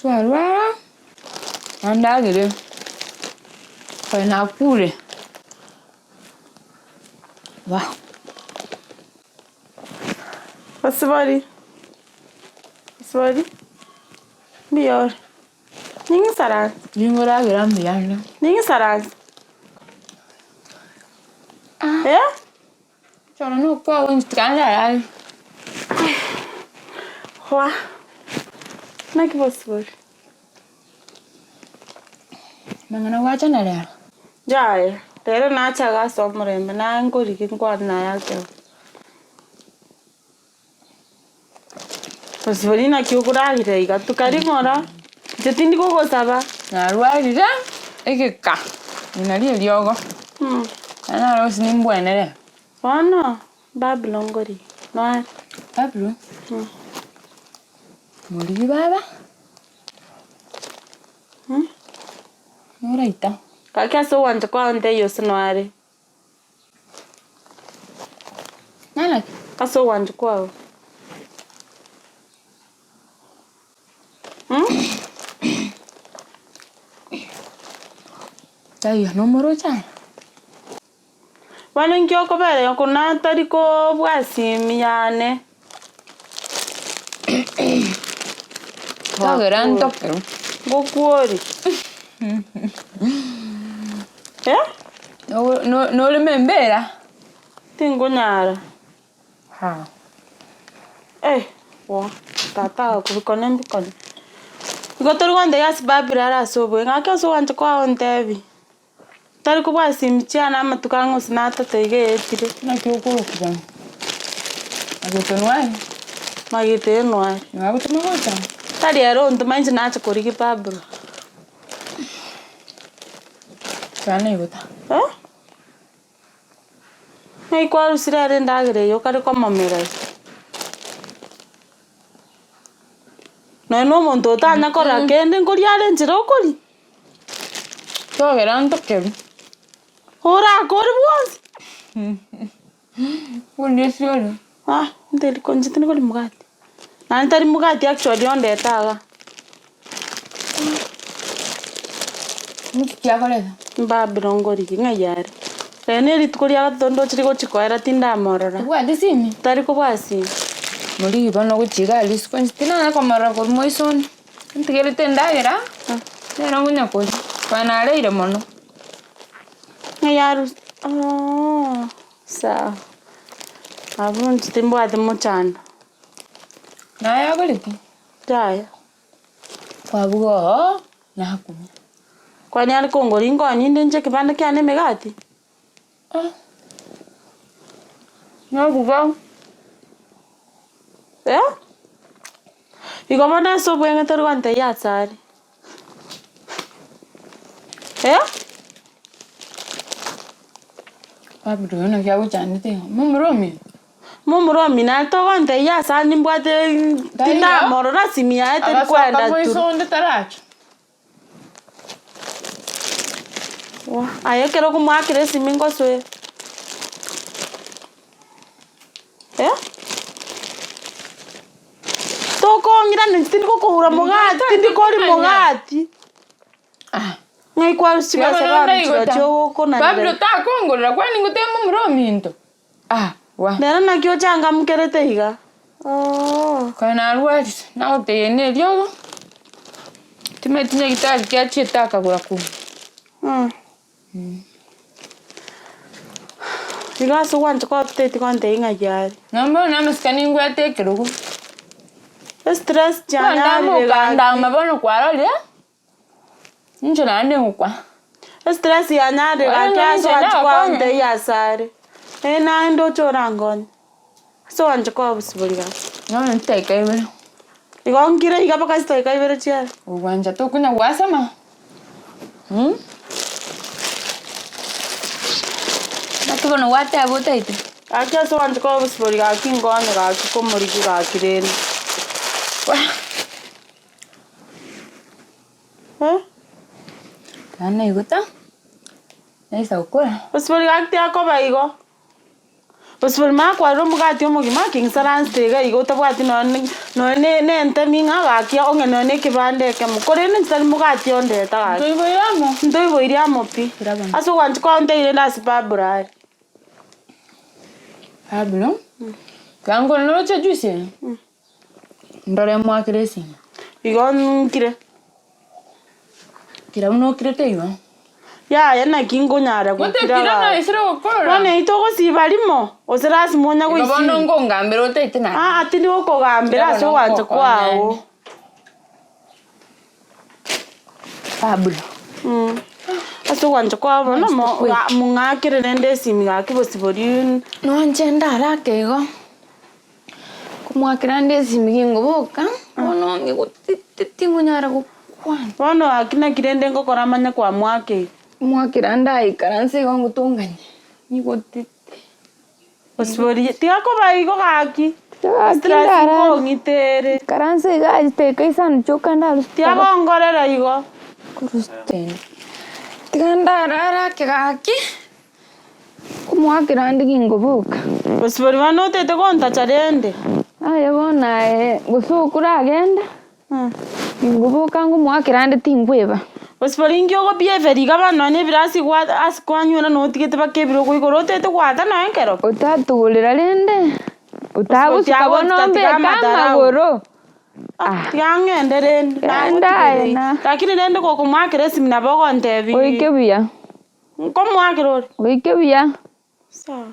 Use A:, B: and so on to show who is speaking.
A: Twarwara. Andagire. Fena kule. Wow.
B: Pasibari. Pasibari. Biyor. Ningi saran.
A: Jingora gram biyanda.
B: Ningi saran. Eh?
A: Chora no kwa unstranda ai.
B: Wa. Naki pasibari.
A: Mangana wacha na leo.
B: Jai. Tero na chaga somrembe na ngori kinkwa na yake. Pasibari na kiukura girega tukari ngora. Jetindi koko saba.
A: Na rwarira ekeka. Inalia lyogo. Ana rosi ni mbwenere.
B: Wana Babylon gori. No.
A: Babylon. Muri baba. Noraita.
B: Kaka so wanta kwa nte yosinware.
A: Nana.
B: Kaso wanta kwa.
A: Tayo no moro cha.
B: Wana nkyo ko bere yoko na tari ko bwasi miyane.
A: Tageran tokero.
B: Gokuori. Eh?
A: No le membera.
B: Tingo nyara.
A: Ha.
B: Wo tata ko konembi kon. Gotor wande yas babirara sobo ngaka so wanta kwa ontebi. Tari ko bwasi mchana matukango sinata tege etire.
A: Na kyokoro kuban. Agotonwa.
B: Magite noa.
A: Ngabutuma.
B: Tari ero ntumanji na chakori ki babro.
A: Sana igota.
B: Ngai kwa usirare ndagire yo kari kwa mamera. No muntu utanya kora kende ngori yale njira ukuri.
A: Tageran tokero.
B: Ora kori bwons.
A: Wonde siolo.
B: Ndeli konjitini koli mugati. Nani tari mugati actually onde taga.
A: Mukya koleza.
B: Babro ngori ngayare. Ene ritukuri agatondo chiriko chikoera tinda morora.
A: Kwa disini.
B: Tari ko bwasi.
A: Muri bano guchiga liskwenstina na komara ko moison. Ntigere tendagera. Era ngunya ko. Pana leire mono.
B: Ngayaru. Sawa. Abun timbo ade muchana.
A: Na ya goliti.
B: Jaya.
A: Kwa bugo na ku.
B: Kwa nyari kongori ngoni ndenje kibanda kyane megati.
A: Na bugo.
B: Igomana so bwenga taru ante ya tsari.
A: Babro na kya uchane te.
B: Mumuromi na to ante ya sani mbwate tinda morora simia ete kwenda tu.
A: Moison de tarach.
B: Ayo kero kumwakire simingo swe. Toko ngira nitindi ko kuhura mugati tindi kori mugati. Ngai kwa usiba saba cho ko na.
A: Pablo ta kongora kwani ngutema murominto. Wa.
B: Nera na kyo changa mkerete higa.
A: Kana ruati na ote ene lyogo. Timetinye kitali kya chitaka kwa ku.
B: Iga so wanta kwa tete kwa ndenga jari.
A: Nambo na maskani ngwa tekero ku.
B: Stress jana
A: ndanga mabono kwa role. Njo na ande ngwa.
B: Stress ya nyade ga kya so wanta kwa nde ya sare. Na ndo chorangon. So wanta kwa busubulira.
A: No nteka iwe.
B: Iga ngire iga baka steka iwe chia.
A: Uwanja to kunya wasama. Natubona wate abotaite.
B: Akia so wanta kwa busubulira kingone ga komoriki ga kireni.
A: Kana igota. Naisa ukora.
B: Busubulira kiti akoba igo. Osbol ma kwa ro mugati omugima king sarans tega igo tabwati no ne entaminga gakia onge no ne kibande ke mukore ne nsal mugati onde ta ndo iboiriamo pi aso wanti kwa onde ile ndas babura
A: Ablo kango no cha juice ndore mwa kresi
B: igo nkire
A: kira uno krete yo
B: ya na kingo nyara
A: kira na isiro okora
B: wane itoko sibalimo osirasi monya go isi
A: bono ngongambero tetina
B: ati ndi okogambira so wanti kwawo
A: Ablo
B: aso wanti kwawo no mungakire nende simi gakibosibori
A: no njenda rakego kumwakira nde simi ngoboka ono ngigutitingo nyara gukwana
B: bono akina kirende ngokora manya kwa mwake
A: mwakira ndai karanse go ngutunganya ngigutite
B: osibori tiako baigo gaki
A: stress
B: ko ngitere
A: karanse ga teka isan chokanda
B: tiako ngorera igo
A: kurusten tikandara rakegaki kumwakira ndi ngoboka
B: osibori bano tete konta charende
A: ayo bona gusukura agenda ngoboka ngumwakira ndi tingweba
B: osibori ngiogo bieveri gabano ne birasi kwa askwanyuna no tigete bakebiro ko igoro tete kwata na enkero
A: utatugulira rende utagusuka bonombe kamagoro
B: tiang'endere
A: ndaena
B: lakini rende ko kumwakira simi nabo kontebi
A: oike buya
B: ko mwakira
A: oike buya
B: sawa